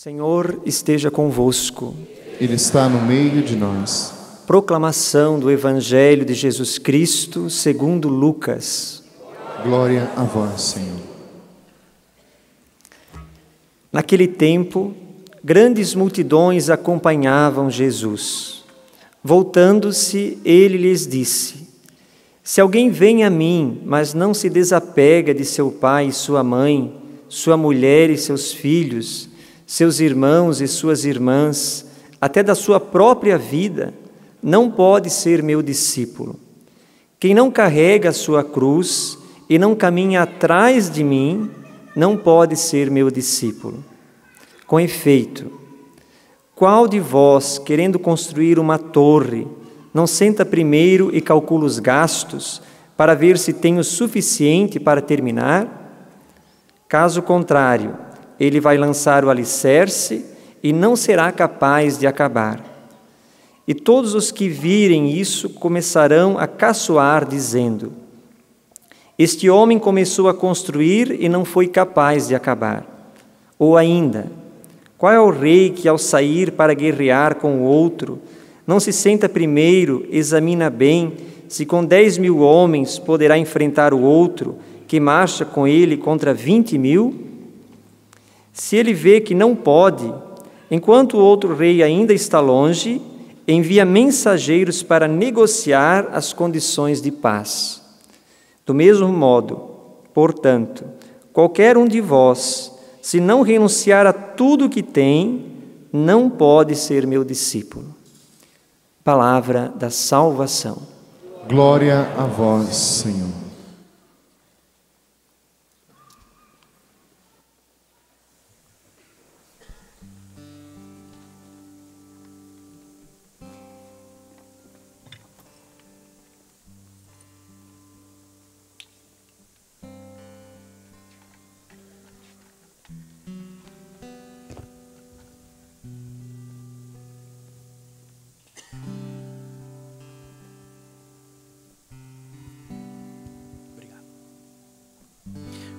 Senhor esteja convosco. Ele está no meio de nós. Proclamação do Evangelho de Jesus Cristo segundo Lucas. Glória a vós, Senhor. Naquele tempo, grandes multidões acompanhavam Jesus. Voltando-se, ele lhes disse: Se alguém vem a mim, mas não se desapega de seu pai e sua mãe, sua mulher e seus filhos, seus irmãos e suas irmãs, até da sua própria vida, não pode ser meu discípulo. Quem não carrega a sua cruz e não caminha atrás de mim, não pode ser meu discípulo. Com efeito, qual de vós, querendo construir uma torre, não senta primeiro e calcula os gastos, para ver se tem o suficiente para terminar? Caso contrário, ele vai lançar o alicerce e não será capaz de acabar. E todos os que virem isso começarão a caçoar, dizendo: Este homem começou a construir e não foi capaz de acabar. Ou ainda, qual é o rei que, ao sair para guerrear com o outro, não se senta primeiro, examina bem se com 10.000 homens poderá enfrentar o outro, que marcha com ele contra 20.000? Se ele vê que não pode, enquanto o outro rei ainda está longe, envia mensageiros para negociar as condições de paz. Do mesmo modo, portanto, qualquer um de vós, se não renunciar a tudo o que tem, não pode ser meu discípulo. Palavra da salvação. Glória a vós, Senhor.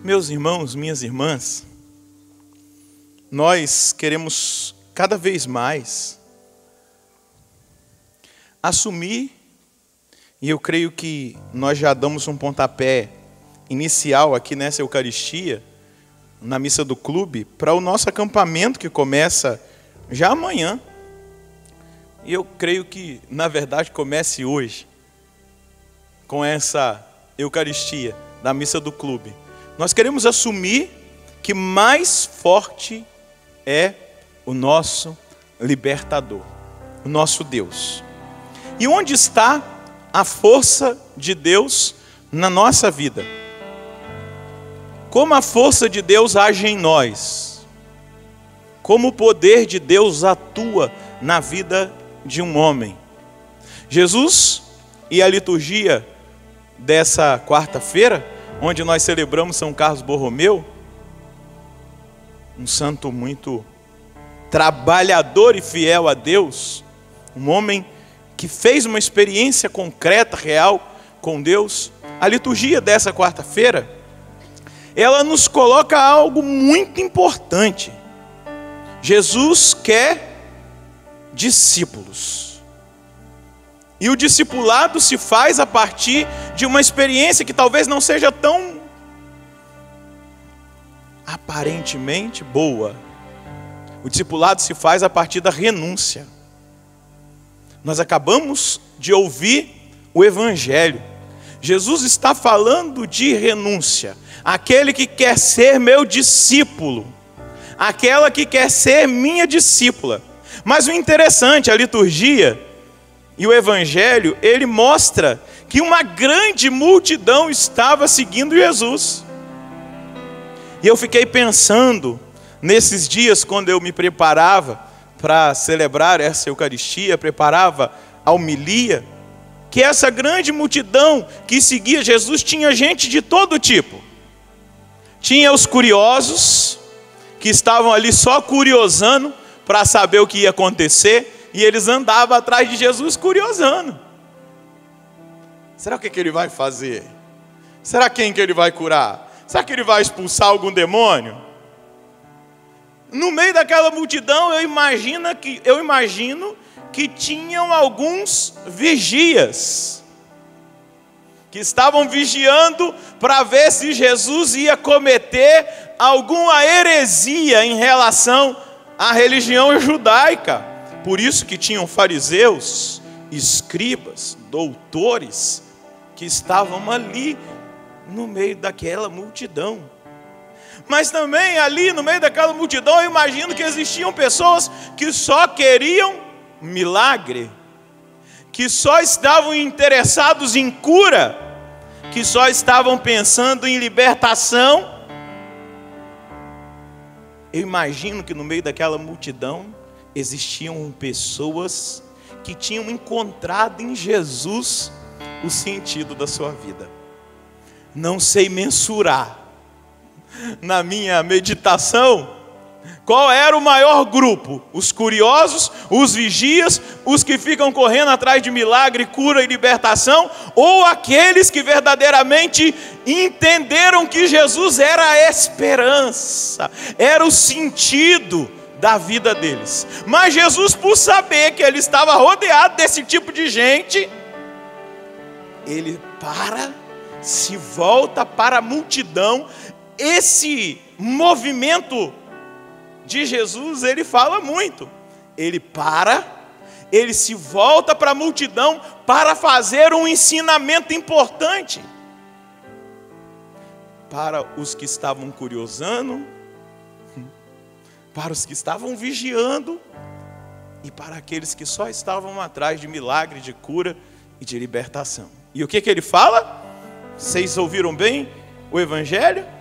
Meus irmãos, minhas irmãs, nós queremos cada vez mais assumir, e eu creio que nós já damos um pontapé inicial aqui nessa Eucaristia, na missa do clube, para o nosso acampamento que começa já amanhã. E eu creio que, na verdade, comece hoje, com essa Eucaristia da missa do clube. Nós queremos assumir que mais forte é o nosso libertador, o nosso Deus. E onde está a força de Deus na nossa vida? Como a força de Deus age em nós? Como o poder de Deus atua na vida de um homem? Jesus e a liturgia dessa quarta-feira, onde nós celebramos São Carlos Borromeu, um santo muito trabalhador e fiel a Deus, um homem que fez uma experiência concreta, real com Deus. A liturgia dessa quarta-feira, ela nos coloca algo muito importante. Jesus quer discípulos. E o discipulado se faz a partir de uma experiência que talvez não seja tão aparentemente boa. O discipulado se faz a partir da renúncia. Nós acabamos de ouvir o Evangelho. Jesus está falando de renúncia. Aquele que quer ser meu discípulo, aquela que quer ser minha discípula. Mas o interessante, a liturgia e o Evangelho, ele mostra que uma grande multidão estava seguindo Jesus. E eu fiquei pensando, nesses dias, quando eu me preparava para celebrar essa Eucaristia, preparava a homilia, que essa grande multidão que seguia Jesus tinha gente de todo tipo. Tinha os curiosos, que estavam ali só curiosando para saber o que ia acontecer, e eles andavam atrás de Jesus curiosando. Será o que ele vai fazer? Será quem que ele vai curar? Será que ele vai expulsar algum demônio? No meio daquela multidão, eu imagino que tinham alguns vigias, que estavam vigiando para ver se Jesus ia cometer alguma heresia em relação à religião judaica. Por isso que tinham fariseus, escribas, doutores, que estavam ali no meio daquela multidão. Mas também ali no meio daquela multidão, eu imagino que existiam pessoas que só queriam milagre, que só estavam interessados em cura, que só estavam pensando em libertação. Eu imagino que no meio daquela multidão existiam pessoas que tinham encontrado em Jesus o sentido da sua vida. Não sei mensurar, na minha meditação, qual era o maior grupo: os curiosos, os vigias, os que ficam correndo atrás de milagre, cura e libertação, ou aqueles que verdadeiramente entenderam que Jesus era a esperança, era o sentido da vida deles. Mas Jesus, por saber que ele estava rodeado desse tipo de gente, ele se volta para a multidão. Esse movimento de Jesus, ele fala muito. Ele se volta para a multidão para fazer um ensinamento importante para os que estavam curiosando, para os que estavam vigiando e para aqueles que só estavam atrás de milagre, de cura e de libertação. E o que ele fala? Vocês ouviram bem o Evangelho?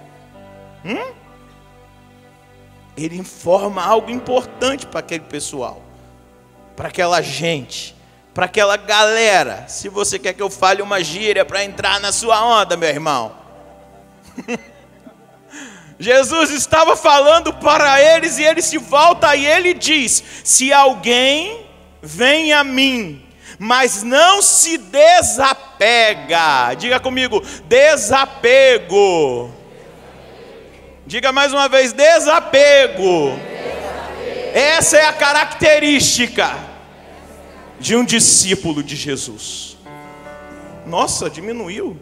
Ele informa algo importante para aquele pessoal, para aquela gente, para aquela galera. Se você quer que eu fale uma gíria para entrar na sua onda, meu irmão. Jesus estava falando para eles e ele se volta e ele diz: se alguém vem a mim, mas não se desapega. Diga comigo, desapego. Diga mais uma vez, desapego. Essa é a característica de um discípulo de Jesus. Nossa, diminuiu.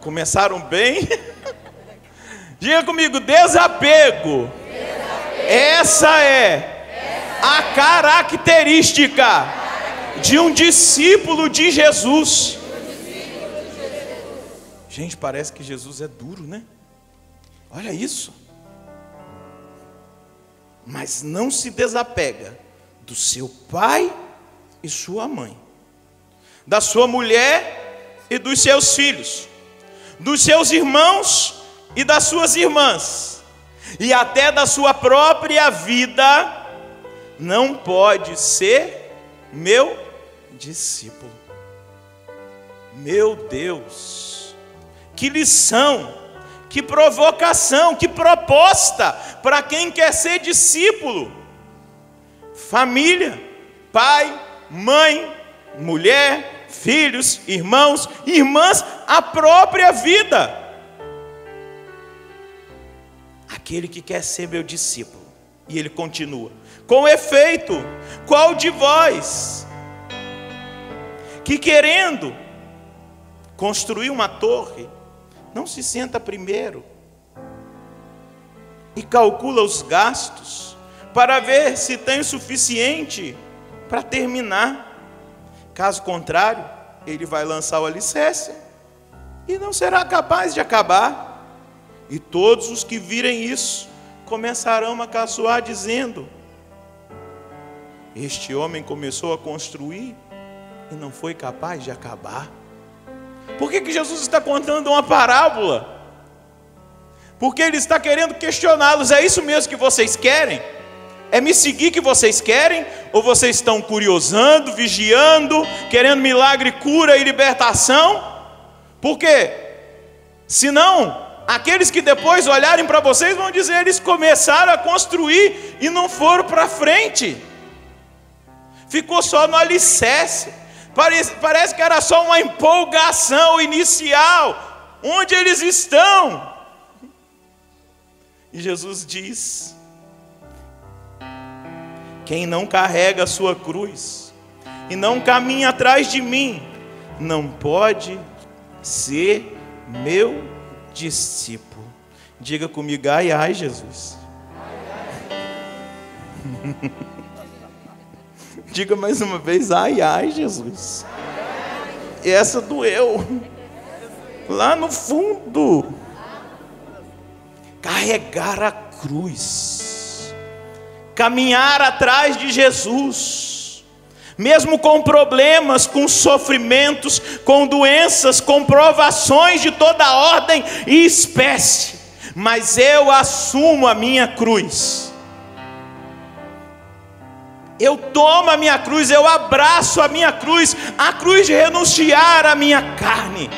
Começaram bem. Diga comigo, desapego. Essa é a característica de um discípulo de Jesus. Gente, parece que Jesus é duro, né? Olha isso. Mas não se desapega do seu pai e sua mãe, da sua mulher e dos seus filhos, dos seus irmãos e das suas irmãs, e até da sua própria vida, não pode ser meu discípulo. Meu Deus, que lição, que provocação, que proposta para quem quer ser discípulo. Família, pai, mãe, mulher, filhos, irmãos, irmãs, a própria vida. Aquele que quer ser meu discípulo. E ele continua: com efeito, qual de vós que querendo construir uma torre, não se senta primeiro e calcula os gastos para ver se tem o suficiente para terminar? Caso contrário, ele vai lançar o alicerce e não será capaz de acabar. E todos os que virem isso começarão a caçoar, dizendo: este homem começou a construir e não foi capaz de acabar. Por que Jesus está contando uma parábola? Porque ele está querendo questioná-los. É isso mesmo que vocês querem? É me seguir que vocês querem? Ou vocês estão curiosando, vigiando, querendo milagre, cura e libertação? Porque senão, aqueles que depois olharem para vocês vão dizer: eles começaram a construir e não foram para frente. Ficou só no alicerce. Parece que era só uma empolgação inicial. Onde eles estão? E Jesus diz Quem não carrega a sua cruz e não caminha atrás de mim, não pode ser meu discípulo. Diga comigo, ai, ai, Jesus. Diga mais uma vez, ai, ai, Jesus. Essa doeu. Lá no fundo. Carregar a cruz. Caminhar atrás de Jesus. Mesmo com problemas, com sofrimentos, com doenças, com provações de toda ordem e espécie. Mas eu assumo a minha cruz. Eu tomo a minha cruz, eu abraço a minha cruz, a cruz de renunciar à minha carne,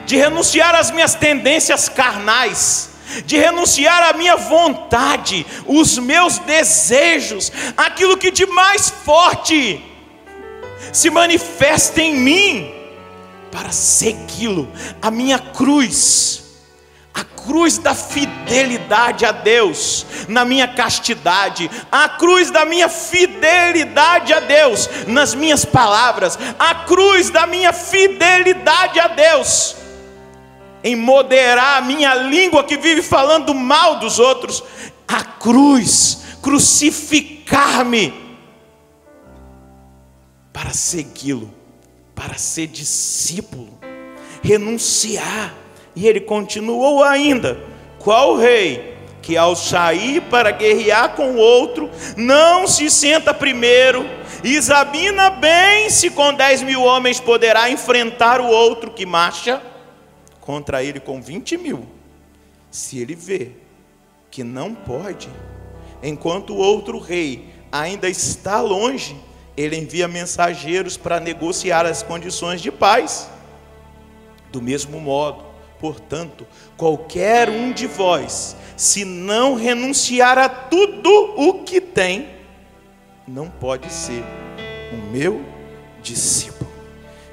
de renunciar às minhas tendências carnais, de renunciar à minha vontade, os meus desejos, aquilo que de mais forte se manifesta em mim, para segui-lo, a minha cruz. A cruz da fidelidade a Deus, na minha castidade. A cruz da minha fidelidade a Deus, nas minhas palavras. A cruz da minha fidelidade a Deus, em moderar a minha língua que vive falando mal dos outros. A cruz, crucificar-me, para segui-lo, para ser discípulo, renunciar. E ele continuou ainda: qual rei que ao sair para guerrear com o outro, não se senta primeiro, examina bem se com 10.000 homens poderá enfrentar o outro que marcha contra ele com 20.000. Se ele vê que não pode, enquanto o outro rei ainda está longe, ele envia mensageiros para negociar as condições de paz. Do mesmo modo, portanto, qualquer um de vós, se não renunciar a tudo o que tem, não pode ser o meu discípulo.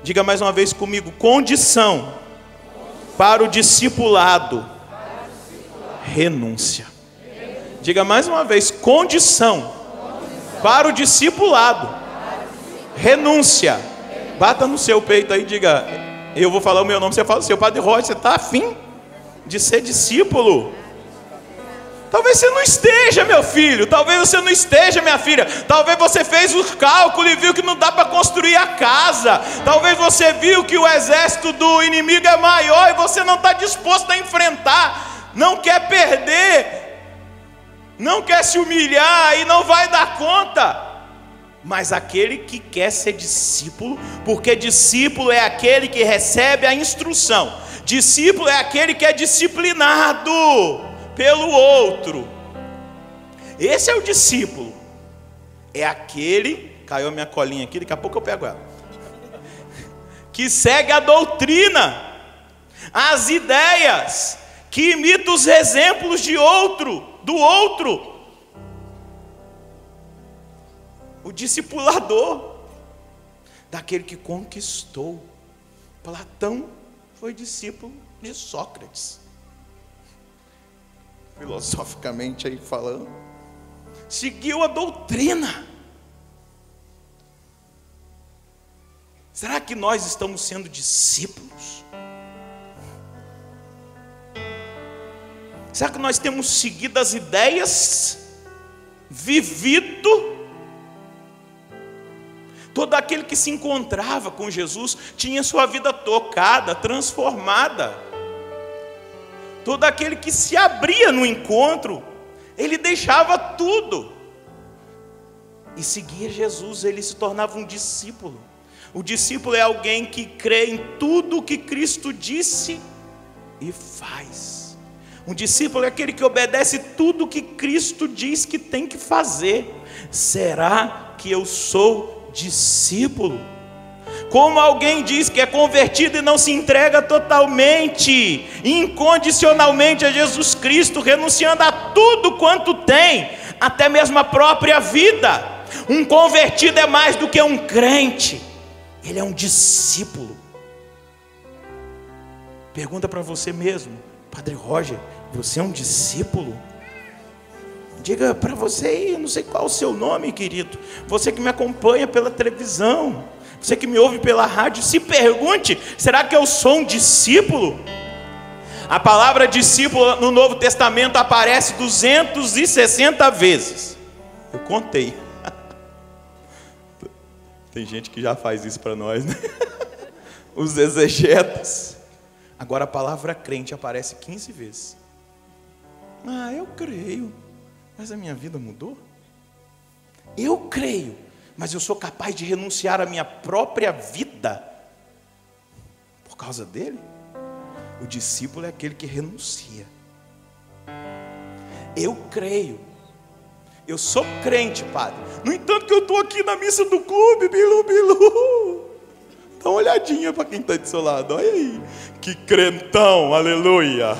Diga mais uma vez comigo: condição para o discipulado, renúncia. Diga mais uma vez: condição para o discipulado, renúncia. Bata no seu peito aí e diga: eu vou falar o meu nome, você fala o seu. Padre Roger, você está afim de ser discípulo? Talvez você não esteja, meu filho. Talvez você não esteja, minha filha. Talvez você fez o cálculo e viu que não dá para construir a casa. Talvez você viu que o exército do inimigo é maior e você não está disposto a enfrentar. Não quer perder. Não quer se humilhar e não vai dar conta. Mas aquele que quer ser discípulo, porque discípulo é aquele que recebe a instrução, discípulo é aquele que é disciplinado pelo outro. Esse é o discípulo. É aquele, caiu a minha colinha aqui, daqui a pouco eu pego ela, que segue a doutrina, as ideias, que imita os exemplos do outro. O discipulador, daquele que conquistou. Platão foi discípulo de Sócrates. Filosoficamente aí falando, seguiu a doutrina. Será que nós estamos sendo discípulos? Será que nós temos seguido as ideias, vivido? Todo aquele que se encontrava com Jesus tinha sua vida tocada, transformada. Todo aquele que se abria no encontro, ele deixava tudo e seguia Jesus, ele se tornava um discípulo. O discípulo é alguém que crê em tudo o que Cristo disse e faz. Um discípulo é aquele que obedece tudo o que Cristo diz que tem que fazer. Será que eu sou discípulo? Como alguém diz que é convertido e não se entrega totalmente, incondicionalmente a Jesus Cristo, renunciando a tudo quanto tem, até mesmo a própria vida. Um convertido é mais do que um crente, ele é um discípulo. Pergunta para você mesmo: Padre Roger, você é um discípulo? Diga para você, não sei qual é o seu nome, querido, você que me acompanha pela televisão, você que me ouve pela rádio, se pergunte, será que eu sou um discípulo? A palavra discípulo no Novo Testamento aparece 260 vezes. Eu contei. Tem gente que já faz isso para nós, né? Os exegetas. Agora a palavra crente aparece 15 vezes. Ah, eu creio, mas a minha vida mudou? Eu creio, mas eu sou capaz de renunciar à minha própria vida por causa dele? O discípulo é aquele que renuncia. Eu creio. Eu sou crente, padre. No entanto que eu estou aqui na missa do clube, bilu, bilu. Dá uma olhadinha para quem está do seu lado. Olha aí. Que crentão, aleluia.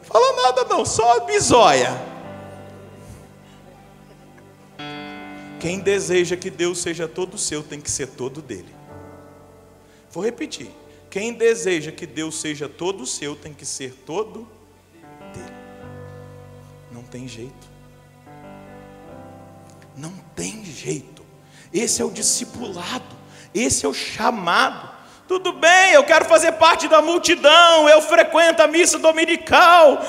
Fala nada não, só a bisóia. Quem deseja que Deus seja todo seu, tem que ser todo dele. Vou repetir. Quem deseja que Deus seja todo seu, tem que ser todo dele. Não tem jeito. Não tem jeito. Esse é o discipulado. Esse é o chamado. Tudo bem, eu quero fazer parte da multidão, eu frequento a missa dominical,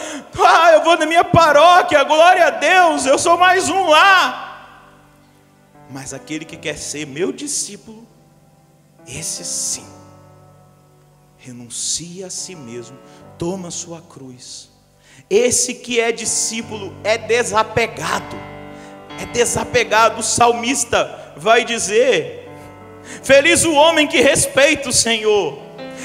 eu vou na minha paróquia, glória a Deus, eu sou mais um lá. Mas aquele que quer ser meu discípulo, esse sim, renuncia a si mesmo, toma a sua cruz. Esse que é discípulo é desapegado. O salmista vai dizer: feliz o homem que respeita o Senhor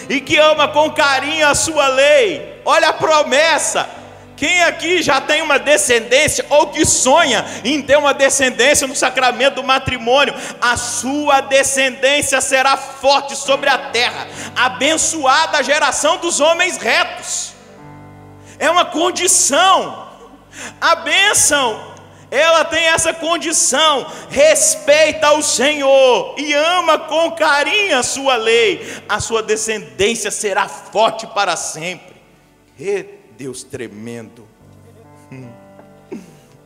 e que ama com carinho a sua lei. Olha a promessa. Quem aqui já tem uma descendência ou que sonha em ter uma descendência no sacramento do matrimônio? A sua descendência será forte sobre a terra, abençoada a geração dos homens retos. É uma condição. A bênção, ela tem essa condição: respeita o Senhor e ama com carinho a sua lei. A sua descendência será forte para sempre. E Deus tremendo.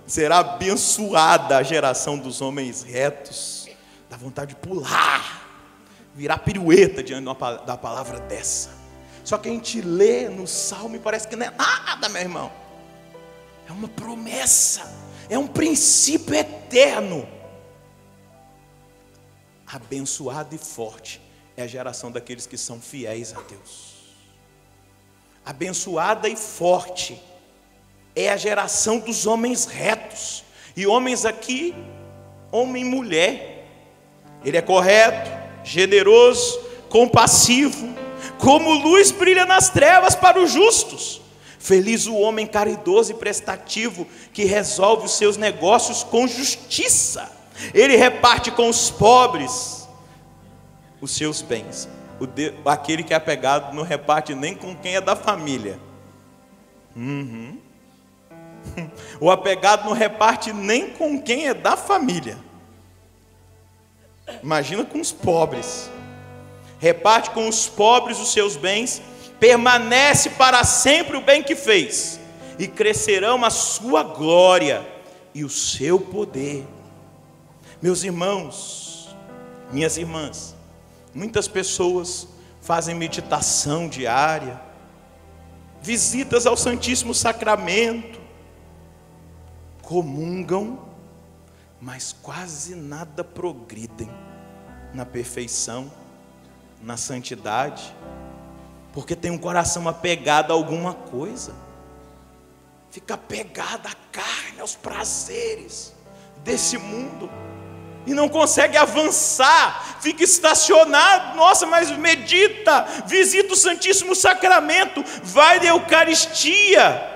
Será abençoada a geração dos homens retos. Dá vontade de pular, virar pirueta diante da palavra dessa. Só que a gente lê no Salmo e parece que não é nada, meu irmão. É uma promessa, é um princípio eterno. Abençoado e forte é a geração daqueles que são fiéis a Deus. Abençoada e forte é a geração dos homens retos. E homens aqui, homem e mulher. Ele é correto, generoso, compassivo, como luz brilha nas trevas para os justos. Feliz o homem caridoso e prestativo, que resolve os seus negócios com justiça. Ele reparte com os pobres os seus bens. Aquele que é apegado não reparte nem com quem é da família. O apegado não reparte nem com quem é da família. Imagina com os pobres. Reparte com os pobres os seus bens, permanece para sempre o bem que fez, e crescerão a sua glória e o seu poder. Meus irmãos, minhas irmãs, muitas pessoas fazem meditação diária, visitas ao Santíssimo Sacramento, comungam, mas quase nada progridem na perfeição, na santidade, porque tem um coração apegado a alguma coisa, fica apegado à carne, aos prazeres desse mundo, e não consegue avançar, fica estacionado. Nossa, mas medita, visita o Santíssimo Sacramento, vai na Eucaristia,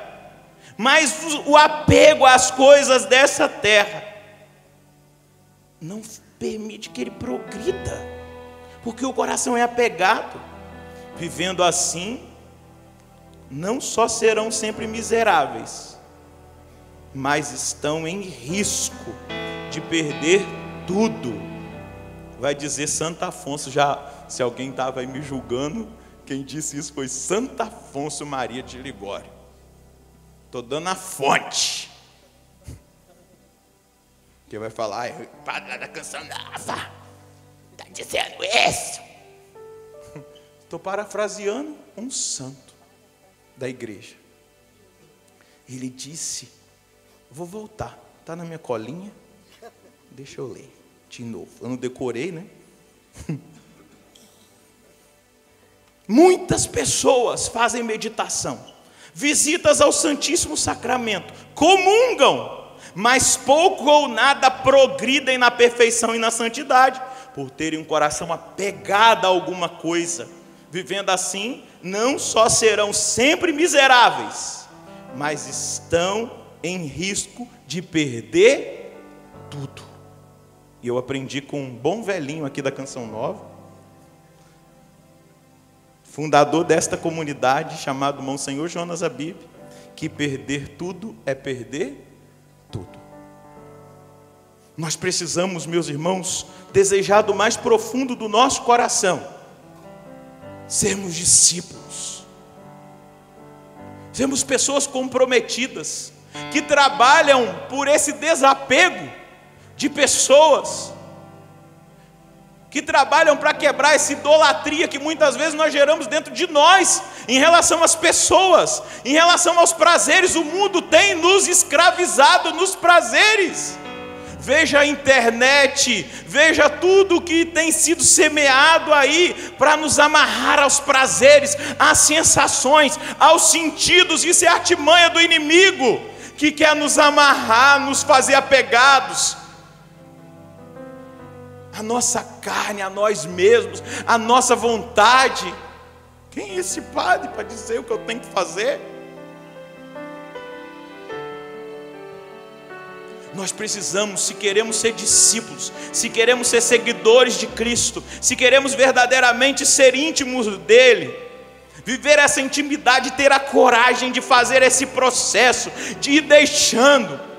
mas o apego às coisas dessa terra não permite que ele progrida, porque o coração é apegado. Vivendo assim, não só serão sempre miseráveis, mas estão em risco de perder tudo. Vai dizer Santo Afonso, já, se alguém estava aí me julgando, quem disse isso foi Santo Afonso Maria de Ligório. Estou dando a fonte. Quem vai falar, o padre lá da Canção Nova está dizendo isso. Estou parafraseando um santo da igreja. Ele disse, vou voltar, está na minha colinha, deixa eu ler de novo. Eu não decorei, né? Muitas pessoas fazem meditação, visitas ao Santíssimo Sacramento, comungam, mas pouco ou nada progridem na perfeição e na santidade, por terem um coração apegado a alguma coisa. Vivendo assim, não só serão sempre miseráveis, mas estão em risco de perder tudo. E eu aprendi com um bom velhinho aqui da Canção Nova, fundador desta comunidade, chamado Monsenhor Jonas Abib, que perder tudo é perder tudo. Nós precisamos, meus irmãos, desejar do mais profundo do nosso coração, sermos discípulos, sermos pessoas comprometidas, que trabalham por esse desapego de pessoas, que trabalham para quebrar essa idolatria que muitas vezes nós geramos dentro de nós, em relação às pessoas, em relação aos prazeres. O mundo tem nos escravizado nos prazeres. Veja a internet, veja tudo que tem sido semeado aí para nos amarrar aos prazeres, às sensações, aos sentidos. Isso é artimanha do inimigo, que quer nos amarrar, nos fazer apegados a nossa carne, a nós mesmos, a nossa vontade. Quem é esse padre para dizer o que eu tenho que fazer? Nós precisamos, se queremos ser discípulos, se queremos ser seguidores de Cristo, se queremos verdadeiramente ser íntimos dele, viver essa intimidade, ter a coragem de fazer esse processo, de ir deixando.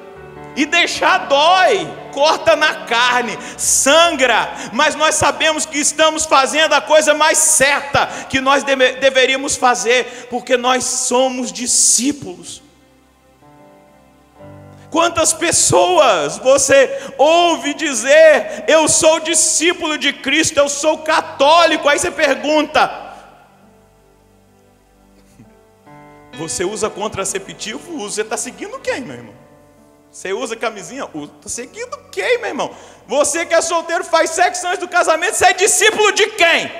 E deixar dói, corta na carne, sangra, mas nós sabemos que estamos fazendo a coisa mais certa que nós deveríamos fazer, porque nós somos discípulos. Quantas pessoas você ouve dizer, eu sou discípulo de Cristo, eu sou católico? Aí você pergunta, você usa contraceptivo? Você está seguindo quem, meu irmão? Você usa camisinha? Está seguindo quem, meu irmão? Você que é solteiro, faz sexo antes do casamento, você é discípulo de quem?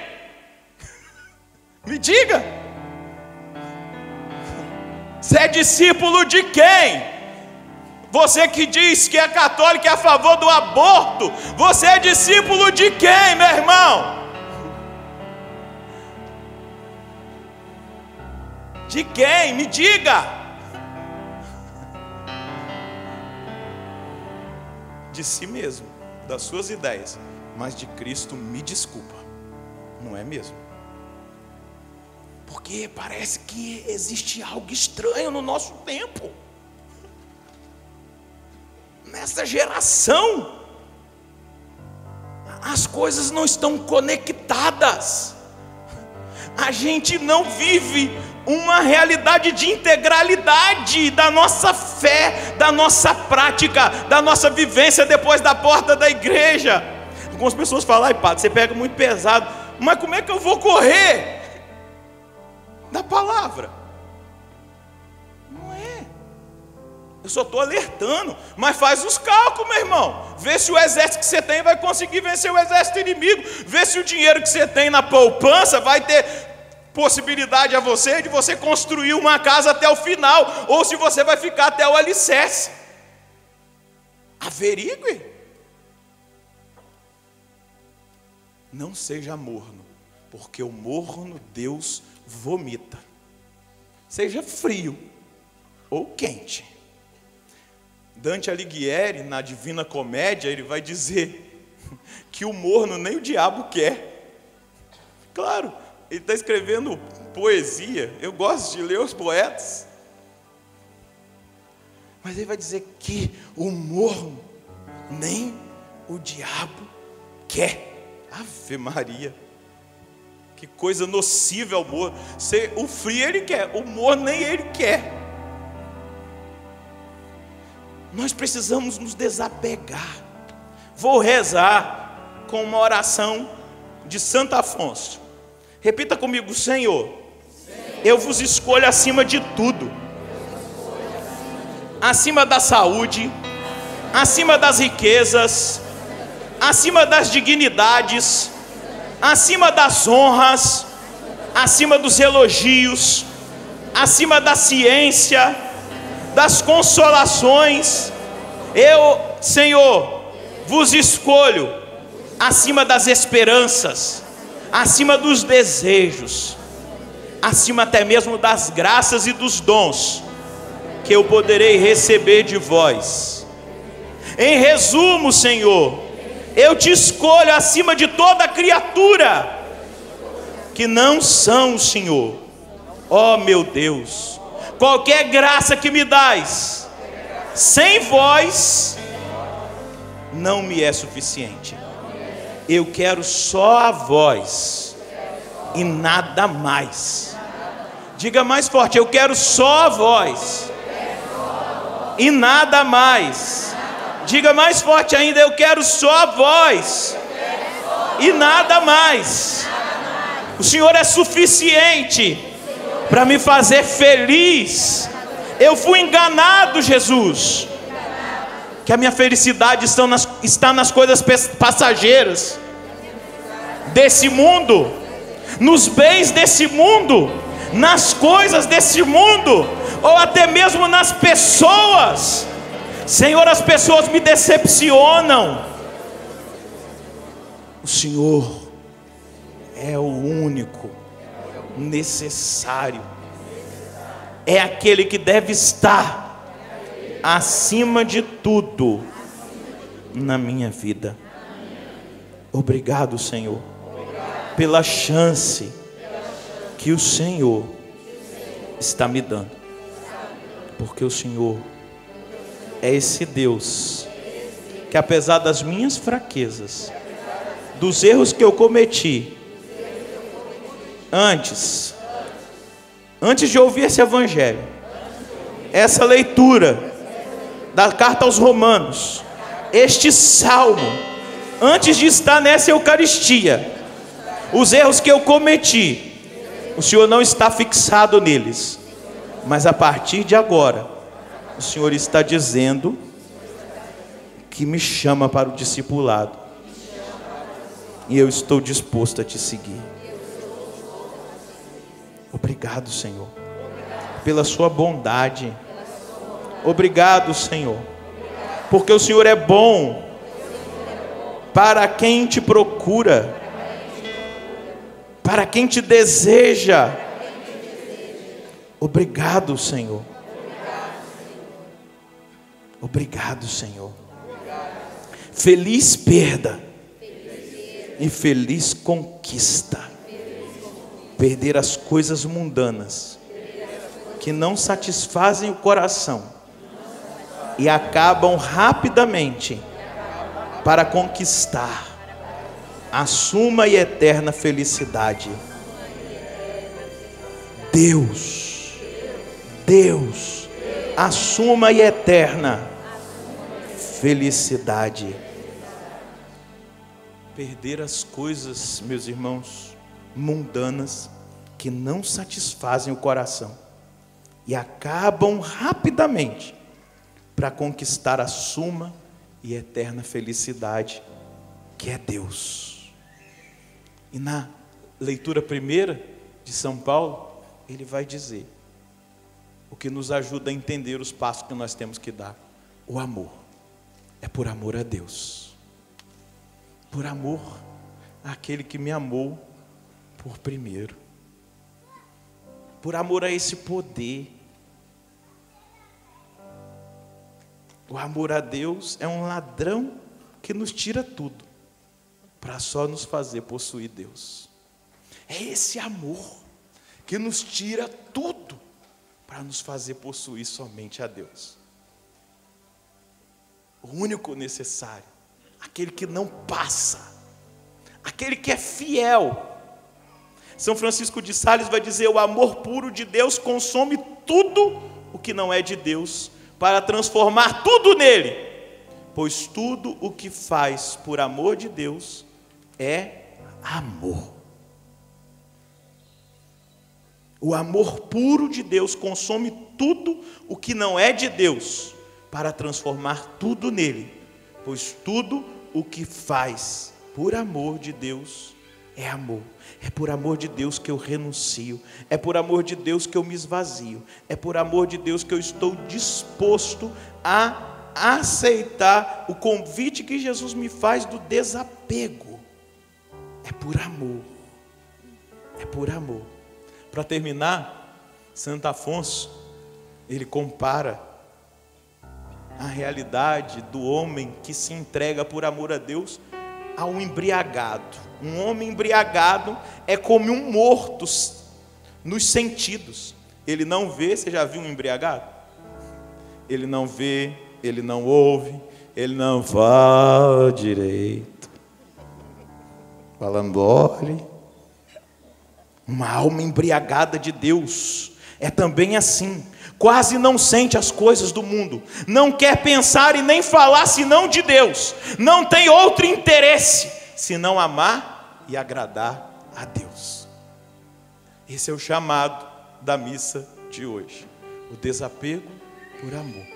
Me diga. Você é discípulo de quem? Você que diz que é católico e é a favor do aborto, você é discípulo de quem, meu irmão? De quem? Me diga. De si mesmo, das suas ideias, mas de Cristo, me desculpa, não é mesmo? Porque parece que existe algo estranho no nosso tempo, nessa geração, as coisas não estão conectadas, a gente não vive uma realidade de integralidade da nossa fé, da nossa prática, da nossa vivência depois da porta da igreja. Algumas pessoas falam, ai padre, você pega muito pesado, mas como é que eu vou correr da palavra? Não é, eu só estou alertando, mas faz os cálculos, meu irmão, vê se o exército que você tem vai conseguir vencer o exército inimigo, vê se o dinheiro que você tem na poupança vai ter possibilidade a você de você construir uma casa até o final, ou se você vai ficar até o alicerce. Averigue. Não seja morno, porque o morno Deus vomita. Seja frio ou quente. Dante Alighieri, na Divina Comédia, ele vai dizer que o morno nem o diabo quer. Claro, ele está escrevendo poesia, eu gosto de ler os poetas, mas ele vai dizer que o morno nem o diabo quer. Ave Maria, que coisa nociva é o morno. O frio ele quer, o morno nem ele quer. Nós precisamos nos desapegar. Vou rezar com uma oração de Santo Afonso. Repita comigo: Senhor, eu vos escolho acima de tudo, acima da saúde, acima das riquezas, acima das dignidades, acima das honras, acima dos elogios, acima da ciência, das consolações. Eu, Senhor, vos escolho acima das esperanças, acima dos desejos, acima até mesmo das graças e dos dons que eu poderei receber de vós. Em resumo, Senhor, eu te escolho acima de toda criatura que não são o Senhor. Ó meu Deus, qualquer graça que me dais, sem vós, não me é suficiente. Eu quero só a vós e nada mais. Diga mais forte: eu quero só a vós e nada mais. Diga mais forte ainda: eu quero só a vós e nada mais. O Senhor é suficiente para me fazer feliz. Eu fui enganado, Jesus, que a minha felicidade está nas coisas passageiras desse mundo, nos bens desse mundo, nas coisas desse mundo, ou até mesmo nas pessoas. Senhor, as pessoas me decepcionam. O Senhor é o único necessário, é aquele que deve estar acima de tudo na minha vida. Obrigado, Senhor, pela chance que o Senhor está me dando, porque o Senhor é esse Deus que, apesar das minhas fraquezas, dos erros que eu cometi antes de ouvir esse evangelho, essa leitura da carta aos Romanos, este salmo, antes de estar nessa Eucaristia, os erros que eu cometi, o Senhor não está fixado neles, mas a partir de agora, o Senhor está dizendo que me chama para o discipulado, e eu estou disposto a te seguir. Obrigado, Senhor, pela sua bondade. Obrigado, Senhor, porque o Senhor é bom para quem te procura, para quem te deseja. Obrigado, Senhor. Obrigado, Senhor. Feliz perda e feliz conquista. Perder as coisas mundanas que não satisfazem o coração e acabam rapidamente para conquistar a suma e eterna felicidade. Deus, a suma e eterna felicidade. Perder as coisas, meus irmãos, mundanas que não satisfazem o coração e acabam rapidamente para conquistar a suma e eterna felicidade, que é Deus. E na leitura primeira de São Paulo, ele vai dizer o que nos ajuda a entender os passos que nós temos que dar. O amor é por amor a Deus, por amor àquele que me amou por primeiro, por amor a esse poder. O amor a Deus é um ladrão que nos tira tudo para só nos fazer possuir Deus. É esse amor que nos tira tudo para nos fazer possuir somente a Deus. O único necessário, aquele que não passa, aquele que é fiel. São Francisco de Sales vai dizer: o amor puro de Deus consome tudo o que não é de Deus, para transformar tudo nele, pois tudo o que faz por amor de Deus é amor. O amor puro de Deus consome tudo o que não é de Deus, para transformar tudo nele, pois tudo o que faz por amor de Deus é amor. É por amor de Deus que eu renuncio, é por amor de Deus que eu me esvazio, é por amor de Deus que eu estou disposto a aceitar o convite que Jesus me faz do desapego. É por amor, é por amor. Para terminar, Santo Afonso, ele compara a realidade do homem que se entrega por amor a Deus ao embriagado. Um homem embriagado é como um morto nos sentidos. Ele não vê, você já viu um embriagado? Ele não vê, ele não ouve, ele não fala direito. Falando, olhe. Uma alma embriagada de Deus é também assim. Quase não sente as coisas do mundo, não quer pensar e nem falar senão de Deus, não tem outro interesse senão amar e agradar a Deus. Esse é o chamado da missa de hoje, o desapego por amor.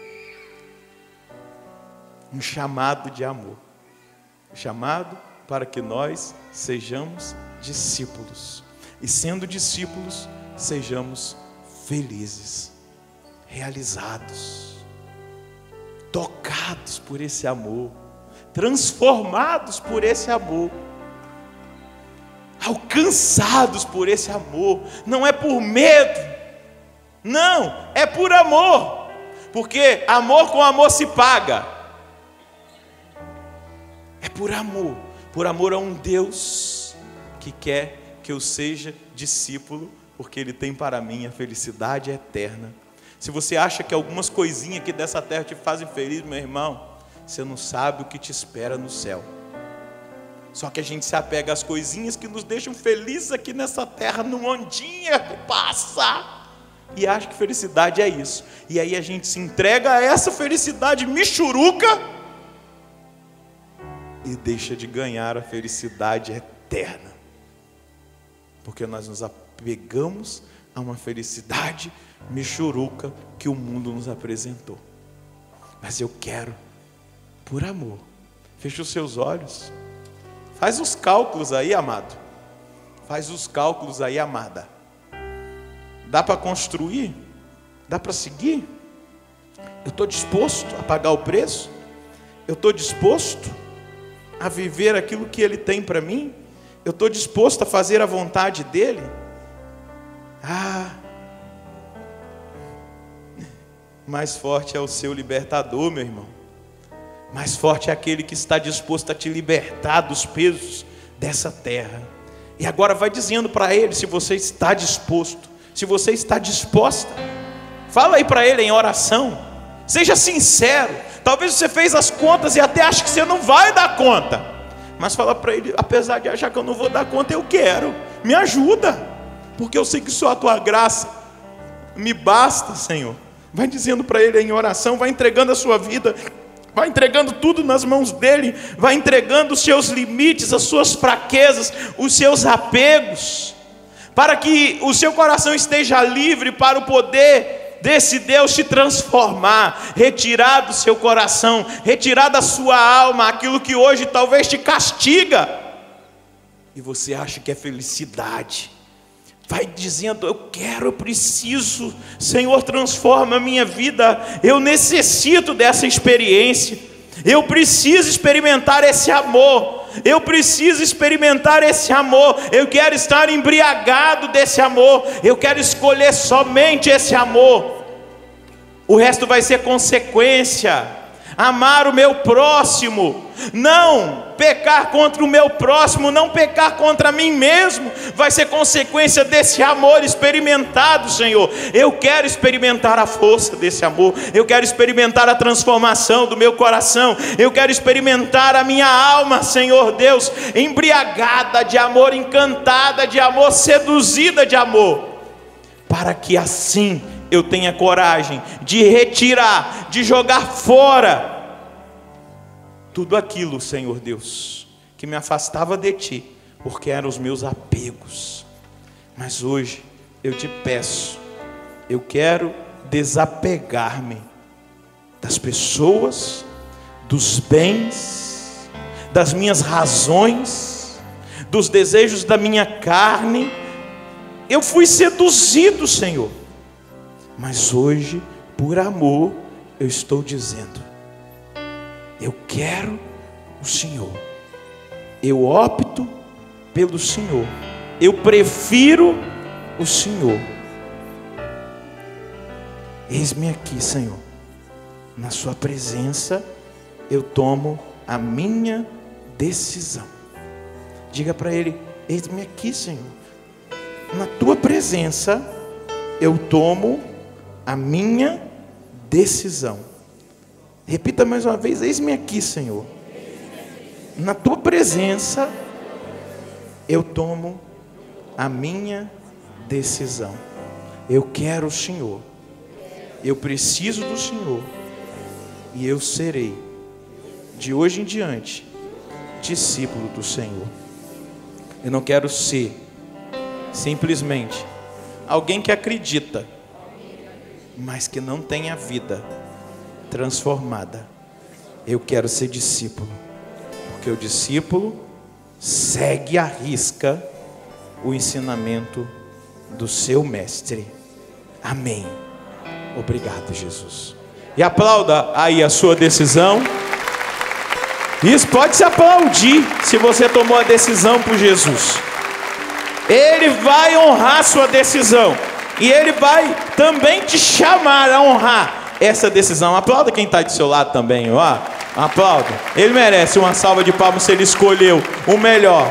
Um chamado de amor, um chamado para que nós sejamos discípulos, e sendo discípulos, sejamos felizes, realizados, tocados por esse amor, transformados por esse amor, alcançados por esse amor. Não é por medo, não, é por amor, porque amor com amor se paga. É por amor a um Deus que quer que eu seja discípulo, porque Ele tem para mim a felicidade eterna. Se você acha que algumas coisinhas aqui dessa terra te fazem feliz, meu irmão, você não sabe o que te espera no céu. Só que a gente se apega às coisinhas que nos deixam felizes aqui nessa terra, num ondinha que passa, e acha que felicidade é isso. E aí a gente se entrega a essa felicidade michuruca e deixa de ganhar a felicidade eterna, porque nós nos apegamos a uma felicidade michuruca que o mundo nos apresentou. Mas eu quero por amor. Feche os seus olhos, faz os cálculos aí, amado, faz os cálculos aí, amada. Dá para construir? Dá para seguir? Eu estou disposto a pagar o preço? Eu estou disposto a viver aquilo que Ele tem para mim? Eu estou disposto a fazer a vontade dEle? Mais forte é o seu libertador, meu irmão. Mais forte é aquele que está disposto a te libertar dos pesos dessa terra. E agora vai dizendo para Ele, se você está disposto, se você está disposta. Fala aí para Ele em oração. Seja sincero. Talvez você fez as contas e até acha que você não vai dar conta. Mas fala para Ele, apesar de achar que eu não vou dar conta, eu quero. Me ajuda. Porque eu sei que só a Tua graça me basta, Senhor. Vai dizendo para Ele em oração, vai entregando a sua vida, vai entregando tudo nas mãos dEle, vai entregando os seus limites, as suas fraquezas, os seus apegos, para que o seu coração esteja livre para o poder desse Deus te transformar, retirar do seu coração, retirar da sua alma aquilo que hoje talvez te castiga, e você acha que é felicidade. Vai dizendo, eu quero, eu preciso, Senhor, transforma a minha vida, eu necessito dessa experiência, eu preciso experimentar esse amor, eu preciso experimentar esse amor, eu quero estar embriagado desse amor, eu quero escolher somente esse amor, o resto vai ser consequência. Amar o meu próximo, não pecar contra o meu próximo, não pecar contra mim mesmo, vai ser consequência desse amor experimentado, Senhor. Eu quero experimentar a força desse amor, eu quero experimentar a transformação do meu coração, eu quero experimentar a minha alma, Senhor Deus, embriagada de amor, encantada de amor, seduzida de amor, para que assim eu tenha coragem de retirar, de jogar fora tudo aquilo, Senhor Deus, que me afastava de Ti, porque eram os meus apegos. Mas hoje eu te peço, eu quero desapegar-me das pessoas, dos bens, das minhas razões, dos desejos da minha carne. Eu fui seduzido, Senhor, mas hoje, por amor, eu estou dizendo: eu quero o Senhor, eu opto pelo Senhor, eu prefiro o Senhor. Eis-me aqui, Senhor, na sua presença eu tomo a minha decisão. Diga para Ele: eis-me aqui, Senhor, na tua presença eu tomo a minha decisão. Repita mais uma vez: eis-me aqui, Senhor, na tua presença eu tomo a minha decisão. Eu quero o Senhor, eu preciso do Senhor, e eu serei, de hoje em diante, discípulo do Senhor. Eu não quero ser simplesmente alguém que acredita, mas que não tem a vida transformada. Eu quero ser discípulo, porque o discípulo segue à risca o ensinamento do seu mestre. Amém. Obrigado, Jesus. E aplauda aí a sua decisão. Isso, pode se aplaudir se você tomou a decisão por Jesus. Ele vai honrar sua decisão, e Ele vai também te chamar a honrar essa decisão. Aplauda quem está do seu lado também, ó. Aplauda. Ele merece uma salva de palmas se ele escolheu o melhor.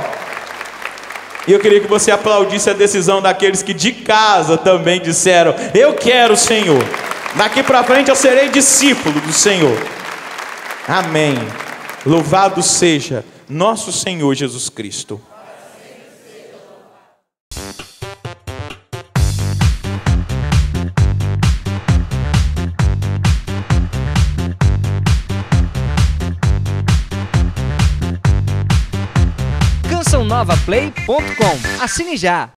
E eu queria que você aplaudisse a decisão daqueles que de casa também disseram: eu quero o Senhor, daqui para frente eu serei discípulo do Senhor. Amém. Louvado seja nosso Senhor Jesus Cristo. CançãoNovaPlay.com. Assine já!